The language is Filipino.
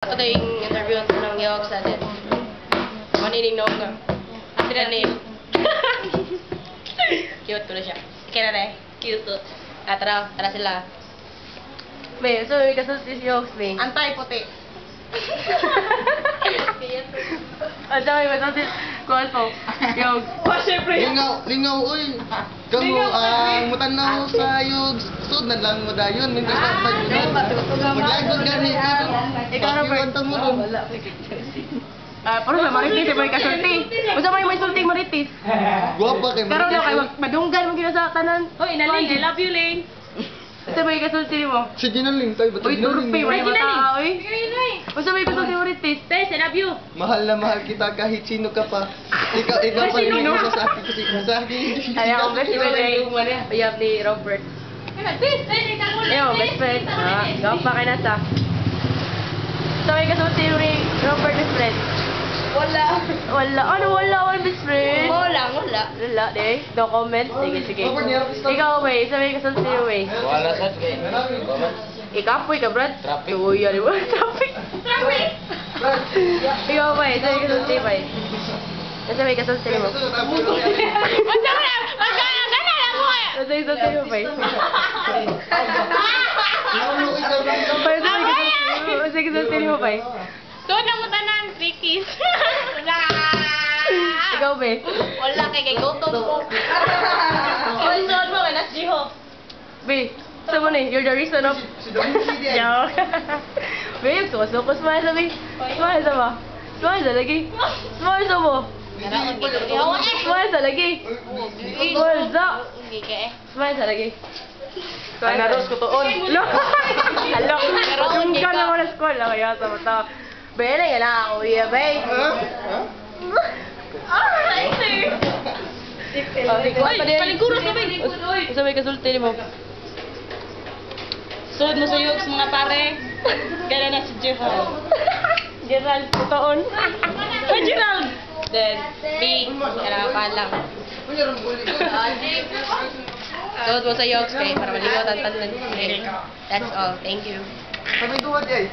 Ako to yung interview ng York sa atin. Manining noong ka. Ate na name. Cute ko na siya. Kaya na cute to. Tara sila. May, so may kasulti si York, may. Antay-puti. At saka may kasulti Kualpo. York. Siyempre. Lingaw, uy. Kamu, mutanaw sa yung sud na lang mo dayon. May kasapay mo dayon. Maglagod gani. Ikaw, Robert. Pakiwanta mo ron. Pero sa Maritis, may kasulti. Kung sa may sulting Maritis. Guwapa kay Pero Marites. daw kay madunggan mo gina sa tanan. Hoy, Naling, I love you, Ling. Sa may kasulti mo. Si Ginaling tayo. Ba't Uy, turpi, may mata, uy. Ling. Kung sa may kasulti Maritis. Guys, I love you. Mahal na mahal kita kahit sino ka pa. Ikaw pa rin yung sa akin kasi sa akin. Kaya akong best friend ay uyab ni Robert. Ayaw, best friend. Gawag pa kayo nasa. Sa may kasulti ni Robert best friend. Wala. Ano wala best friend? Wala. Wala, de. No comment. Sige. Ikaw, Way. Sa may kasulti ni Way. Wala sa Ikapoy ka, Brad. Traffic. Uy, ano ba? Traffic. Ikaw, Way. Sa may kasulti, Way. Sa may kasulti mo. Sa may kasulti mo, Way. Sa may kasulti mo, Way. Doon ang matanan, Ricky's. Wala. Ikaw, Way. Wala kay gutom ko. Konsol mo, kay Nas Jiho. Be, sa mo ni? You're the reason of... Si Dominic yan. Yo. Be, suko smile sa Be. Smile sa ba? Smile sa lagi. Smile sa mo. Smile sa lagi. Smile sa. Smile sa lagi. Naros ko toon. Lo. Alo. Yung ka na mo na school. Kaya sa mata. Be, na yan ako. Iya, be. Paliguros ka ba? Sa may kasulti mo. Sunod mo sa Yugs, mga pare. Gala na si Gerald. Gerald, taon. Hoy, Gerald! Then, B. Harapan lang. Sunod mo sa Yogs, kay para malimutan tanan. That's all. Thank you. Sabi duwad ay.